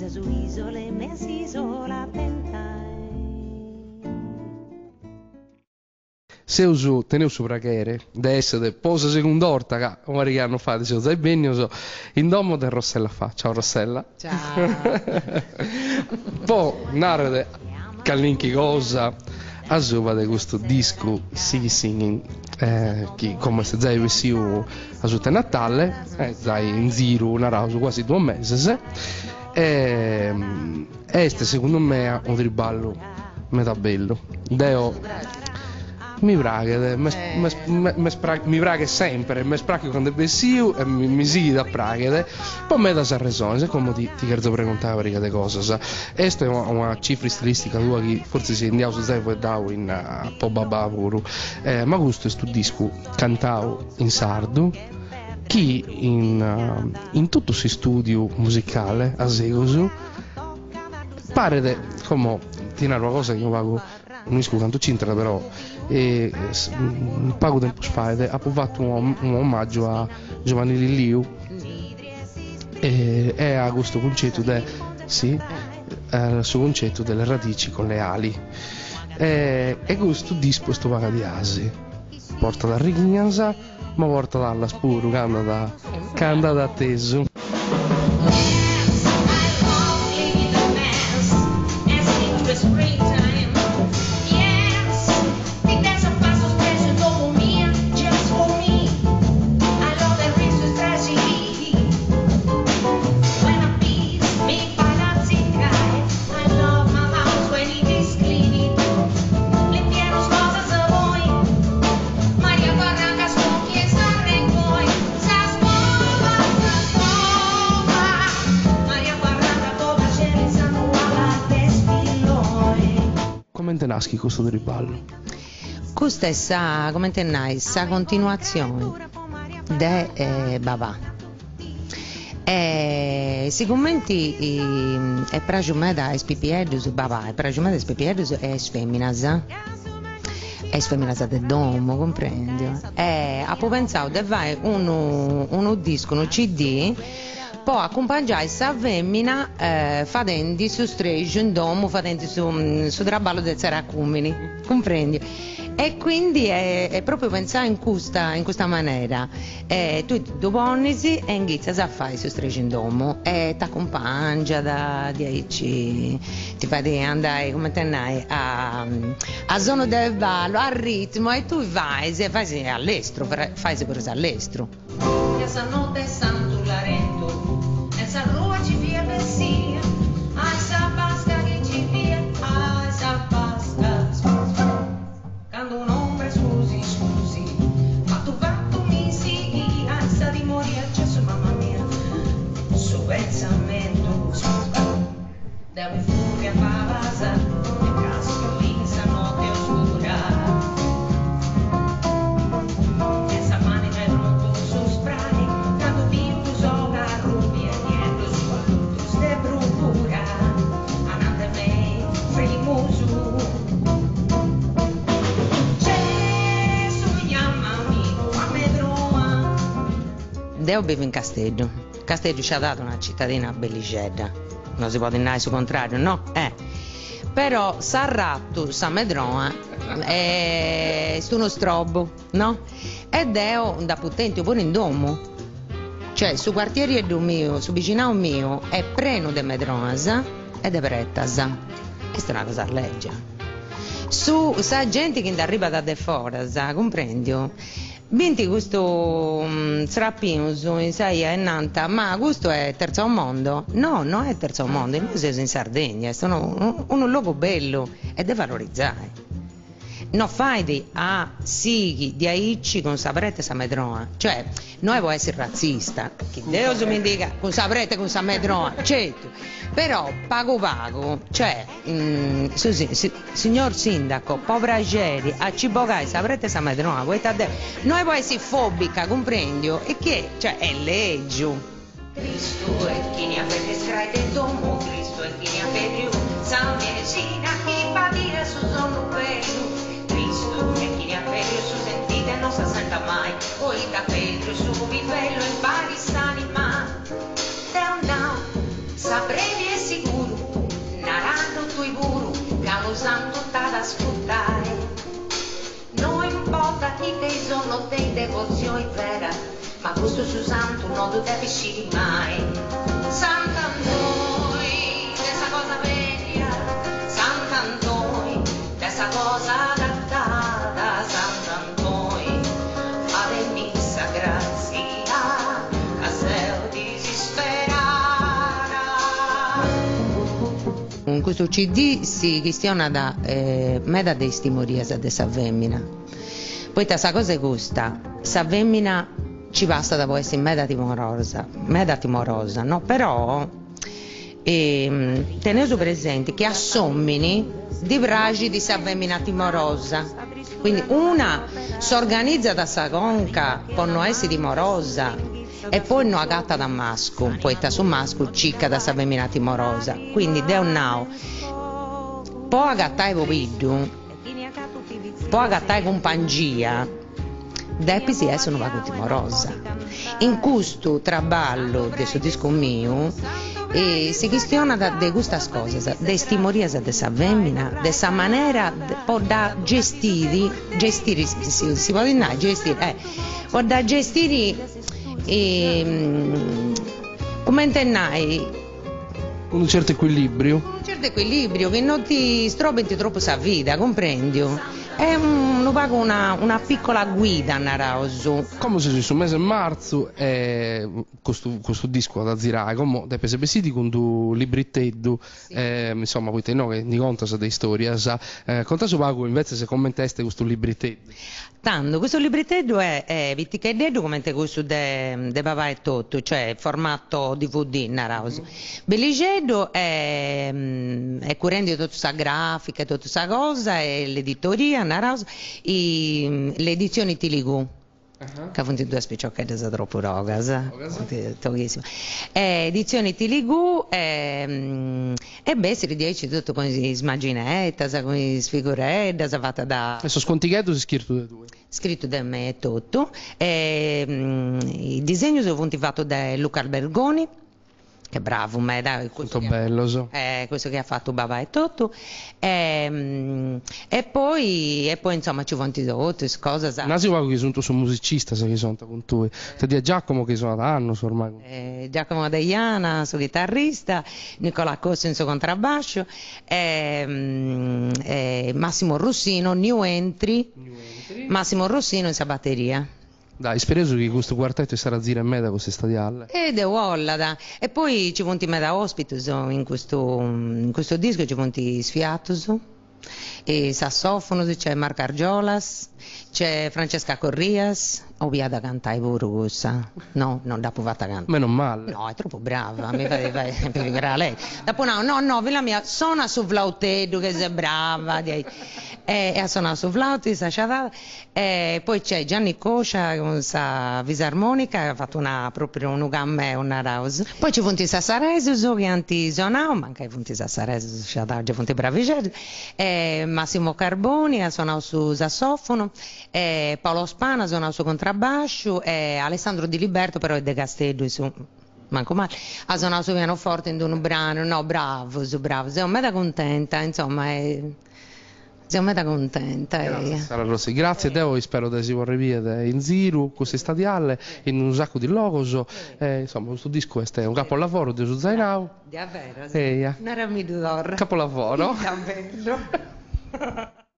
se su isole mesi sola pentai. Se uso teneu su preghere, de essere posa second'orta, che magari che hanno fatto, se sai bene, so, in domo de Rossella fa. Ciao Rossella. Ciao. Poi narrate qualche cosa a sopra di questo disco Sigi Singing, che come se già avessi a sotto Natale, già in giro narrato quasi 2 mesi, este secondo me un riballo metà bello. Deo mi praghe, mi praghe sempre, mi spracchio quando bessiu e mi si da praghe, poi me da ragione, come ti chiedo preguntare per le cose, questa è una cifra stilistica tua che forse si andiamo su Zevo e Dau in po' babà pure, ma questo è sto disco cantavo in sardo, che in tutto si studio musicale a Segosu, pare come ti narro una cosa che io pago non disco canto cintra però poco tempo fa ha fatto un omaggio a Giovanni Lilliu e a questo concetto il suo concetto delle radici con le ali e questo disco sto paga di asi porta da Rignaza ma porta dalla spuru canta da teso. Come te nasci questo del riballo? Questa è come te nasci, la continuazione de Babà. Sicuramente è piaciuto me da Spipiedus Babà, è piaciuto me da Spipiedus è sfemminasa. È sfemminasa del domo, comprendi? Ha pensato di fare uno disco, un CD, poi accompagnare questa femmina facendo su stregio in domo, facendo su traballo del Seracumini, comprendi? E quindi è proprio pensare in questa maniera. Tu ti doponnisi e inizi a fare su stregio in domo e ti accompagna da 10, ti fai andare come te ne a zona del ballo, al ritmo e tu fai all'estero, fai pure all'estero. Essa notte santo Larento, essa rua ci via Messia, essa pasca che ci via, essa pasca, quando un ombre scusi, ma tu mi si, essa di morire, accesso mamma mia, su pensamento, da un furia pavasa, e casco in essa notte oscura. Essa manica è pronto su spray, quando vivo sola rubia, niente su alto ste procura, anante me, frimusu. Deo vive in Castello. Castello ci ha dato una cittadina bellicetta, non si può dire il suo contrario, no? Però Sarratto, Samedroa è uno strobo, no? E Deo da potente pure in domo, cioè su quartiere mio, su vicino mio è preno de Medroasa e de Pretasa. Questa è una cosa legge. Su sa gente che arriva da de Forasa, comprendi? Vinti questo strappino su in Saia e Nanta, ma questo è terzo mondo? No, non è terzo mondo, noi siamo in Sardegna, è un luogo bello e da valorizzare. Non fai di sighi di aici con saprete sa medroa, cioè noi può essere razzista, che Dio mi dica con saprete con sa medroa, certo, però pago, cioè signor sindaco, povera geri, a cibogai saprete sa medroa, noi può essere fobica, comprendi? E che, cioè è legge. Cristo è chi ne ha per le strade domo, Cristo è chi ne ha per più, San Venesina chi va a dire su sono bello. E chi ne ha Pedro su sentite non si senta mai, poi da Pedro su vivello in Pakistan ma down saprei e si ascoltare. Non importa chi te sono te devozione vera, ma questo su santo non lo devi mai. Sant'Antoi, questa cosa vecchia, Sant'Antoi, questa cosa adattata, Sant'Antoi, fare missa grazia, caseo disisperata. In questo CD si questiona da meda de stimorias de sa femmina. Poi questa cosa gusta, sa femmina ci basta da essere meda timorosa, no? Però tenete presente che assomini di bragi di sa femmina timorosa, quindi una si organizza da sa conca per non essere timorosa e poi non agatta da masco, poi sta su masco cicca da sa femmina timorosa, quindi de un now può agattare popiddu, può agattare compangia, depi si essere una vaga timorosa. In questo traballo del suo disco mio si questiona di queste cose, de stimorias de sa femmina, de sa maniera può da gestire si può dire gestire, può da gestire come intendai Un certo equilibrio. che non ti strobenti troppo sa vita, comprendi? È una piccola guida naraoso. Come se su mese marzo questo disco da zirare come da pese vestiti con un libretto insomma poi te no che ni conta sa dei storie conta su pago invece se commentaste questo libretto. Tanto questo libretto è vitticheddo come questo de papà e tutto, cioè formato DVD naraoso. Belligedo è currendo tutta questa grafica, tutta questa cosa e l'editoria naraoso le edizioni Tiligu. Che fanno due spicciocchette troppo rogas, edizioni Tiligu e beh si ridice tutto con smaginetta, con sfiguredda, fatta da Adesso scontighetto si scritto da due. Scritto da me e tutto, i disegni sono fatti da Luca Albergoni, che bravo, ma è molto bello, questo che ha fatto Babà e tutto, e poi insomma ci vanno tutte cose. Nasi che sono tu musicista, se che sono con tu, te di Giacomo che sono da anni ormai. Giacomo Deiana, suo chitarrista, Nicola Costa in suo contrabbasso, Massimo Rossino, new entry, Massimo Rossino in sua batteria. Dai, spero che questo quartetto sarà zira e meda queste stadiale. De Wallada. E poi ci vanno meda ospitus in questo disco, ci vanno sfiatus, e sassofono, c'è Marco Argiolas, c'è Francesca Corrias, via da cantare pure no, non da provata cantare. Meno male. No, è troppo brava, mi fa figurare lei. Dopo no, la mia suona su flautedo che sei brava, e ha suonato su flauto, poi c'è Gianni Coscia con sa fisarmonica, ha fatto proprio un gamme e una house. Poi ci funti Sassaresus che anti suonavo, ma anche funti Sassaresus, ci funti bravicelli, Massimo Carboni ha suonato su sassofono, Paolo Spana ha suonato su contrabbasso, Alessandro Di Liberto però è De Castello su manco male, ha suonato su pianoforte in un brano, no, bravo, sono meta contenta, insomma, sono meta contenta. Grazie, Sara Rossi, grazie a te, spero che si vorrei via in Ziru, queste stadiale, in un sacco di logos, insomma, questo disco è un capolavoro di Zainau. Davvero, sì. Non era mi dolore. Capolavoro. Davvero.